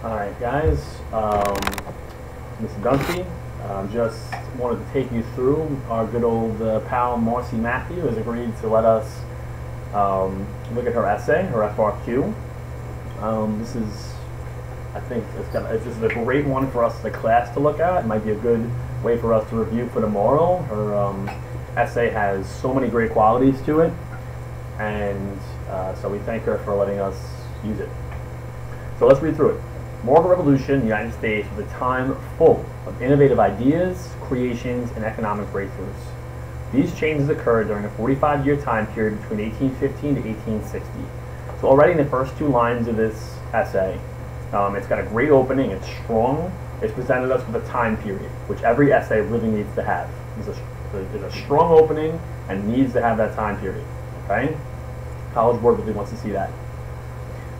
Alright guys, Mr. Dunphy, just wanted to take you through our good old pal Marcy Matthew has agreed to let us look at her essay, her FRQ. This is, I think, this is a great one for us as a class to look at. It might be a good way for us to review for tomorrow. Her essay has so many great qualities to it, and so we thank her for letting us use it. So let's read through it. Market Revolution in the United States was a time full of innovative ideas, creations, and economic breakthroughs. These changes occurred during a 45-year time period between 1815 to 1860. So already in the first two lines of this essay, it's got a great opening, it's strong, it's presented us with a time period, which every essay really needs to have. There's a strong opening and needs to have that time period, okay? College Board really wants to see that.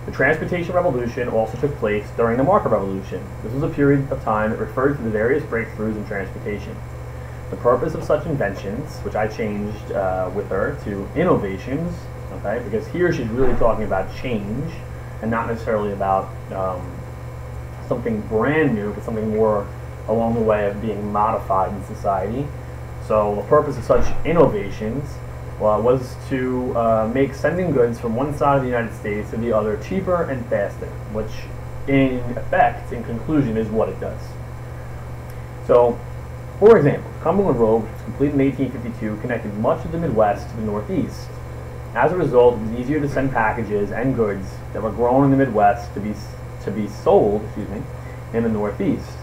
The Transportation Revolution also took place during the Market Revolution. This was a period of time that referred to the various breakthroughs in transportation. The purpose of such inventions, which I changed with her to innovations, okay, because here she's really talking about change and not necessarily about something brand new, but something more along the way of being modified in society. So the purpose of such innovations was to make sending goods from one side of the United States to the other cheaper and faster, which in effect, in conclusion, is what it does. So, for example, the Cumberland Road, which was completed in 1852, connected much of the Midwest to the Northeast. As a result, it was easier to send packages and goods that were grown in the Midwest to be sold, in the Northeast.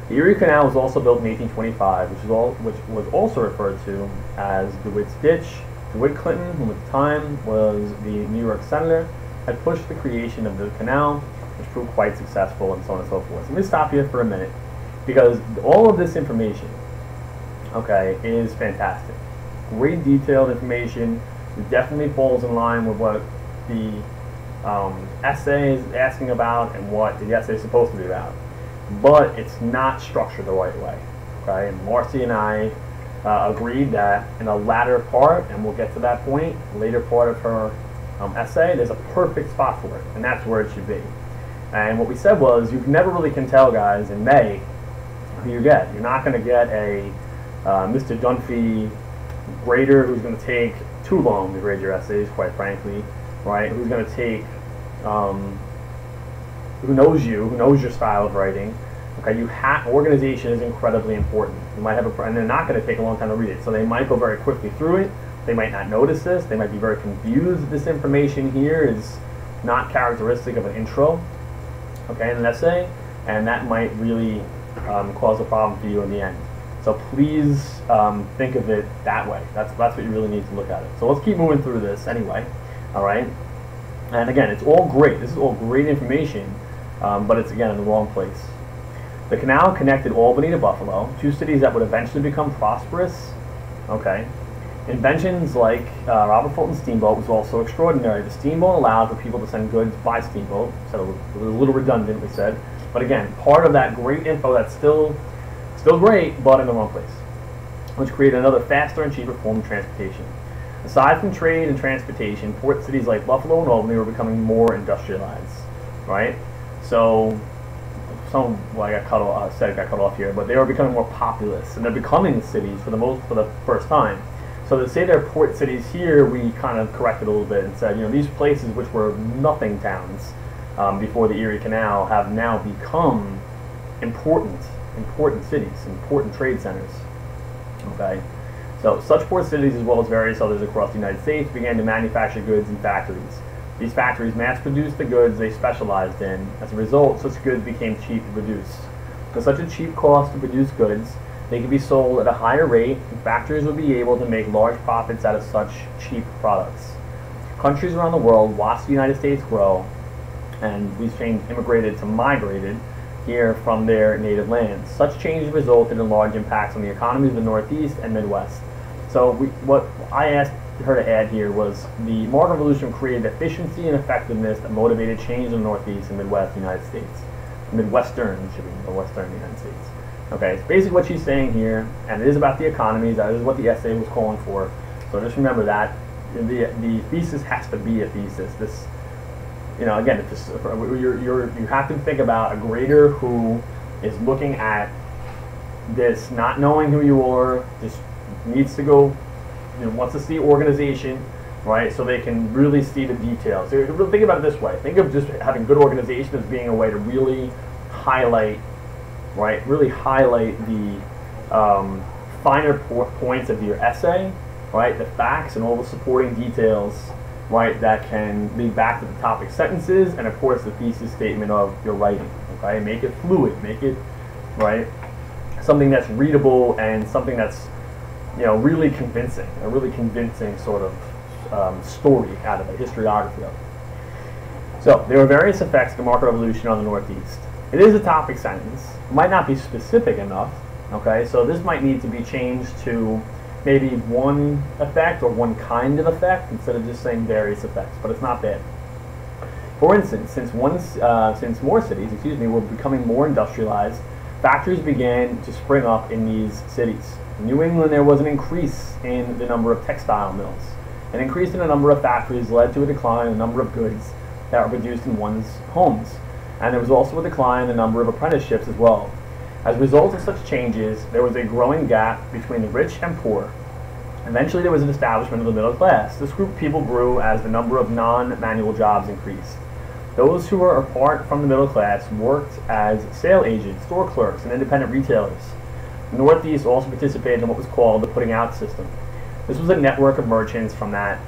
The Erie Canal was also built in 1825, which was also referred to as DeWitt's Ditch. DeWitt Clinton, who at the time was the New York senator, had pushed the creation of the canal, which proved quite successful, and so on and so forth. So let me stop here for a minute, because all of this information, okay, is fantastic. Great detailed information. It definitely falls in line with what the essay is asking about and what the essay is supposed to be about. But it's not structured the right way, okay? And Marcy and I agreed that in the latter part, and we'll get to that point, later part of her essay, there's a perfect spot for it, and that's where it should be. And what we said was, you never really can tell, guys, in May, who you get. You're not going to get a Mr. Dunphy grader who's going to take too long to grade your essays, quite frankly, right? Who's going to take who knows you, who knows your style of writing. Okay, organization is incredibly important. You might have and they're not going to take a long time to read it, so they might go very quickly through it. They might not notice this. They might be very confused that this information here is not characteristic of an intro, okay, in an essay, and that might really cause a problem for you in the end. So please think of it that way. That's what you really need to look at it. So let's keep moving through this anyway. All right, and again, it's all great. This is all great information. But it's, again, in the wrong place. The canal connected Albany to Buffalo, two cities that would eventually become prosperous. Okay. Inventions like Robert Fulton's steamboat was also extraordinary. The steamboat allowed for people to send goods by steamboat, so it was a little redundant, we said. But again, part of that great info that's still great, but in the wrong place, which created another faster and cheaper form of transportation. Aside from trade and transportation, port cities like Buffalo and Albany were becoming more industrialized, right? So, I got cut off here, but they are becoming more populous, and they're becoming cities for the first time. So to say they're port cities here, we kind of corrected a little bit and said, these places which were nothing towns before the Erie Canal have now become important cities, important trade centers. Okay, so such port cities, as well as various others across the United States, began to manufacture goods in factories. These factories mass-produced the goods they specialized in. As a result, such goods became cheap to produce. With such a cheap cost to produce goods, they could be sold at a higher rate, and factories would be able to make large profits out of such cheap products. Countries around the world watched the United States grow, and these migrated here from their native lands. Such changes resulted in large impacts on the economies of the Northeast and Midwest. So what I asked her to add here was the Market Revolution created efficiency and effectiveness that motivated change in the Northeast and Midwest United States. Midwestern United States. Okay, it's basically what she's saying here, and it is about the economies. That is what the essay was calling for. So just remember that the thesis has to be a thesis. you know, again, you have to think about a grader who is looking at this, not knowing who you are, just needs to go, you know, wants to see organization, right? So they can really see the details. So really think about it this way. Think of just having good organization as being a way to really highlight, right? Really highlight the finer points of your essay, right? The facts and all the supporting details, right? That can lead back to the topic sentences and of course the thesis statement of your writing. Okay, make it fluid, make it, right, something that's readable and something that's, you know, really convincing, a really convincing sort of story out of it, historiography of it. So there were various effects of the market revolution on the Northeast. It is a topic sentence, might not be specific enough, okay, so this might need to be changed to maybe one effect or one kind of effect instead of just saying various effects, but it's not bad. For instance, since more cities, were becoming more industrialized, factories began to spring up in these cities. In New England, there was an increase in the number of textile mills. An increase in the number of factories led to a decline in the number of goods that were produced in one's homes. And there was also a decline in the number of apprenticeships as well. As a result of such changes, there was a growing gap between the rich and poor. Eventually, there was an establishment of the middle class. This group of people grew as the number of non-manual jobs increased. Those who were apart from the middle class worked as sale agents, store clerks, and independent retailers. The Northeast also participated in what was called the putting out system. This was a network of merchants from that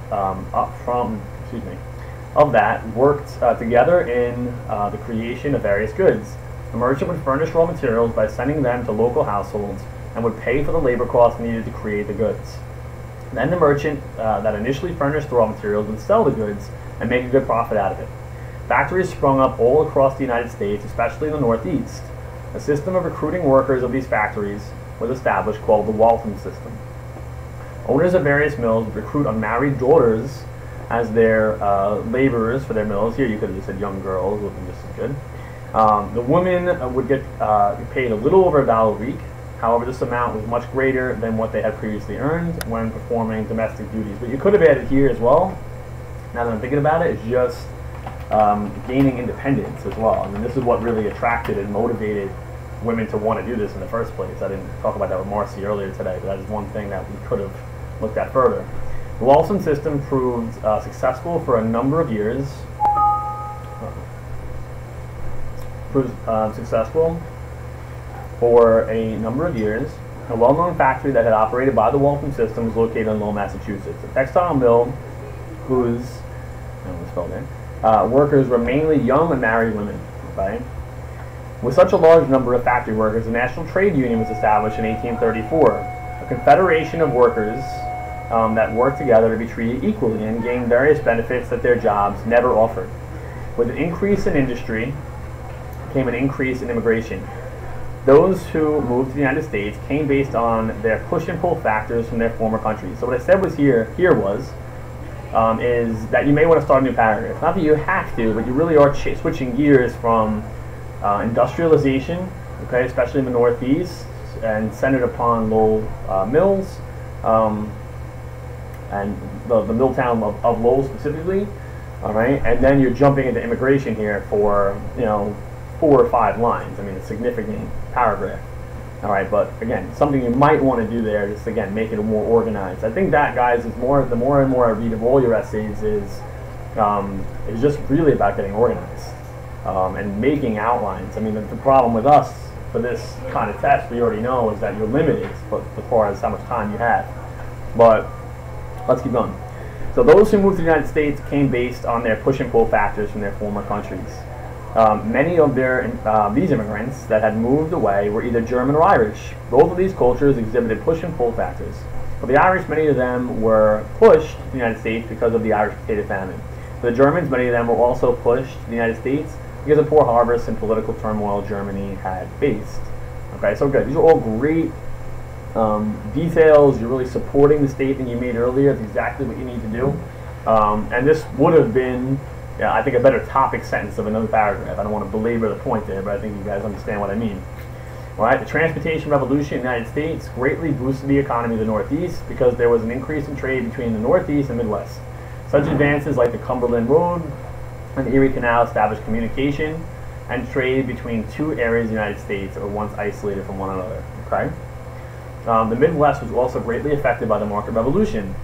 worked together in the creation of various goods. The merchant would furnish raw materials by sending them to local households and would pay for the labor costs needed to create the goods. Then the merchant that initially furnished the raw materials would sell the goods and make a good profit out of it. Factories sprung up all across the United States, especially in the Northeast. A system of recruiting workers of these factories was established called the Waltham system. Owners of various mills would recruit unmarried daughters as their laborers for their mills. Here you could have just said young girls, looking just as good. The women would get paid a little over $1 a week. However, this amount was much greater than what they had previously earned when performing domestic duties. But you could have added here as well, now that I'm thinking about it, is just gaining independence as well. I mean, this is what really attracted and motivated women to want to do this in the first place. I didn't talk about that with Marcy earlier today, but that is one thing that we could have looked at further. The Waltham system proved successful for a number of years. A well-known factory that had operated by the Waltham system was located in Lowell, Massachusetts. A textile mill whose workers were mainly young and married women. Okay? With such a large number of factory workers, the National Trade Union was established in 1834, a confederation of workers that worked together to be treated equally and gain various benefits that their jobs never offered. With an increase in industry came an increase in immigration. Those who moved to the United States came based on their push and pull factors from their former countries. So what I said was is that you may want to start a new paragraph. Not that you have to, but you really are switching gears from industrialization, okay, especially in the Northeast, and centered upon Lowell mills, and the mill town of Lowell specifically, all right, and then you're jumping into immigration here for, you know, 4 or 5 lines. I mean, a significant paragraph. All right, but again, something you might want to do there is, again, make it more organized. I think that, guys, is the more and more I read of all your essays is just really about getting organized and making outlines. I mean, the problem with us for this kind of test, we already know, is that you're limited as far as how much time you have. But let's keep going. So those who moved to the United States came based on their push and pull factors from their former countries. Many of these immigrants that had moved away were either German or Irish. Both of these cultures exhibited push and pull factors. For the Irish, many of them were pushed to the United States because of the Irish potato famine. For the Germans, many of them were also pushed to the United States because of poor harvests and political turmoil Germany had faced. Okay, so good. These are all great details. You're really supporting the statement you made earlier. It's exactly what you need to do. And this would have been, I think, a better topic sentence of another paragraph. I don't want to belabor the point there, but I think you guys understand what I mean. All right, the transportation revolution in the United States greatly boosted the economy of the Northeast because there was an increase in trade between the Northeast and Midwest. Such advances like the Cumberland Road and the Erie Canal established communication and trade between two areas of the United States that were once isolated from one another. Okay? The Midwest was also greatly affected by the market revolution.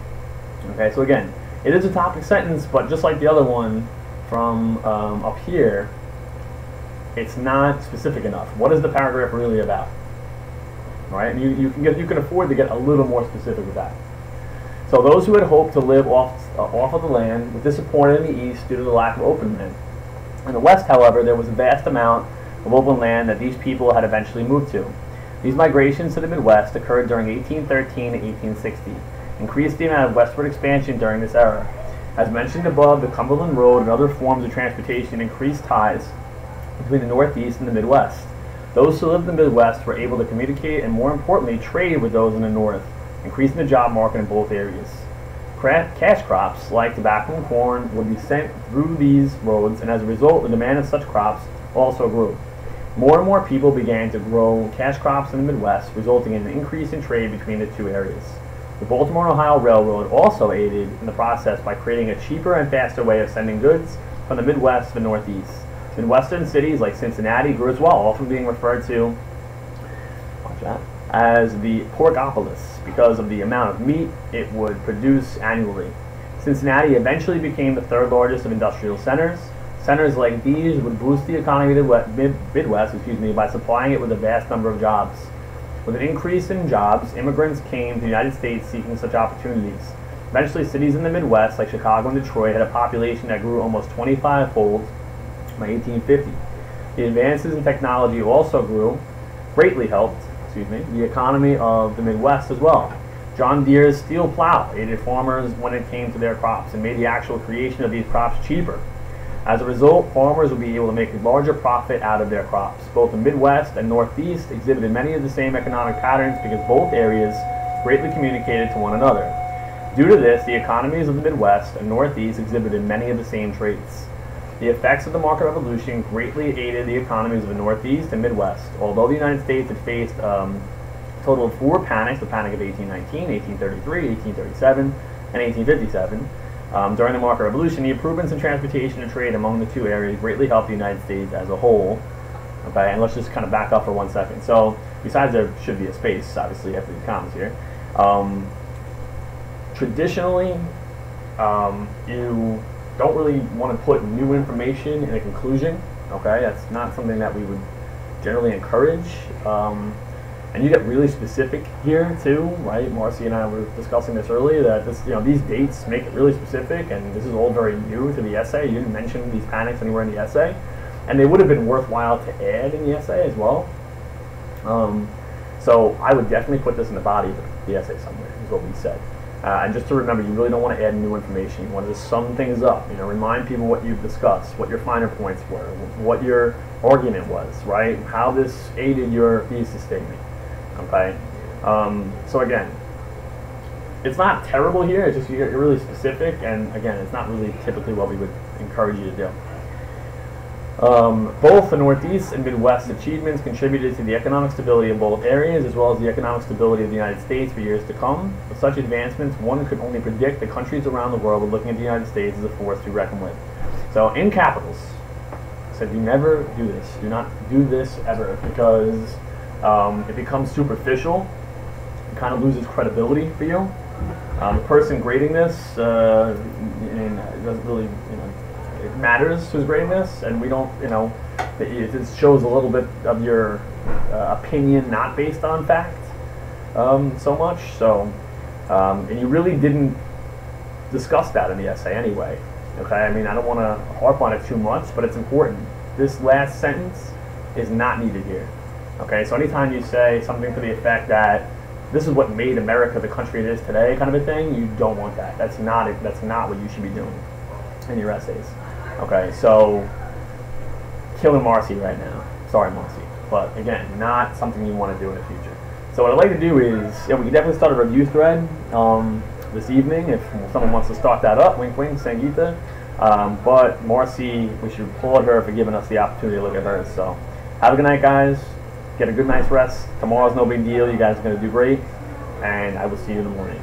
Okay, so again, it is a topic sentence, but just like the other one from up here, it's not specific enough. What is the paragraph really about? All right, and you can afford to get a little more specific with that. So those who had hoped to live off of the land were disappointed in the East due to the lack of open land. In the West, however, there was a vast amount of open land that these people had eventually moved to. These migrations to the Midwest occurred during 1813 and 1860, increased the amount of westward expansion during this era. As mentioned above, the Cumberland Road and other forms of transportation increased ties between the Northeast and the Midwest. Those who lived in the Midwest were able to communicate and, more importantly, trade with those in the North, increasing the job market in both areas. Cash crops like tobacco and corn would be sent through these roads, and as a result, the demand of such crops also grew. More and more people began to grow cash crops in the Midwest, resulting in an increase in trade between the two areas. The Baltimore and Ohio Railroad also aided in the process by creating a cheaper and faster way of sending goods from the Midwest to the Northeast. Midwestern cities like Cincinnati grew as well, often being referred to as the Porkopolis because of the amount of meat it would produce annually. Cincinnati eventually became the third largest of industrial centers. Centers like these would boost the economy of the Midwest by supplying it with a vast number of jobs. With an increase in jobs, immigrants came to the United States seeking such opportunities. Eventually, cities in the Midwest, like Chicago and Detroit, had a population that grew almost 25-fold by 1850. The advances in technology also greatly helped the economy of the Midwest as well. John Deere's steel plow aided farmers when it came to their crops and made the actual creation of these crops cheaper. As a result, farmers would be able to make a larger profit out of their crops. Both the Midwest and Northeast exhibited many of the same economic patterns because both areas greatly communicated to one another. Due to this, the economies of the Midwest and Northeast exhibited many of the same traits. The effects of the market revolution greatly aided the economies of the Northeast and Midwest. Although the United States had faced a total of 4 panics, the Panic of 1819, 1833, 1837, and 1857, during the market revolution, the improvements in transportation and trade among the two areas greatly helped the United States as a whole. Okay, and let's just kind of back up for 1 second. So, besides there should be a space, obviously, after these commas here, traditionally, you don't really want to put new information in a conclusion. Okay, that's not something that we would generally encourage. And you get really specific here too, right? Marcy and I were discussing this earlier, that this, these dates make it really specific, and this is all very new to the essay. You didn't mention these panics anywhere in the essay, and they would have been worthwhile to add in the essay as well. So I would definitely put this in the body of the essay somewhere, is what we said. And just to remember, you really don't want to add new information. You want to just sum things up. Remind people what you've discussed, what your finer points were, what your argument was, right? How this aided your thesis statement. Okay. So again, it's not terrible here. It's just you're really specific, and again, it's not really typically what we would encourage you to do. Both the Northeast and Midwest achievements contributed to the economic stability of both areas, as well as the economic stability of the United States for years to come. With such advancements, one could only predict that countries around the world were looking at the United States as a force to reckon with. So, in capitals, I said, you never do this. Do not do this ever, because it becomes superficial. It kind of loses credibility for you. The person grading this doesn't really, it matters who's grading this, and we don't, it shows a little bit of your opinion not based on fact so much. So, and you really didn't discuss that in the essay anyway. Okay, I mean, I don't want to harp on it too much, but it's important. This last sentence is not needed here. Okay, so anytime you say something to the effect that this is what made America the country it is today, kind of a thing, you don't want that. That's not what you should be doing in your essays. Okay, so killing Marcy right now. Sorry, Marcy, but again, not something you want to do in the future. So what I'd like to do is, we can definitely start a review thread this evening if someone wants to start that up. Wink, wink, Sangeeta. But Marcy, we should applaud her for giving us the opportunity to look at hers. So have a good night, guys. Get a good night's rest. Tomorrow's no big deal. You guys are going to do great, and I will see you in the morning.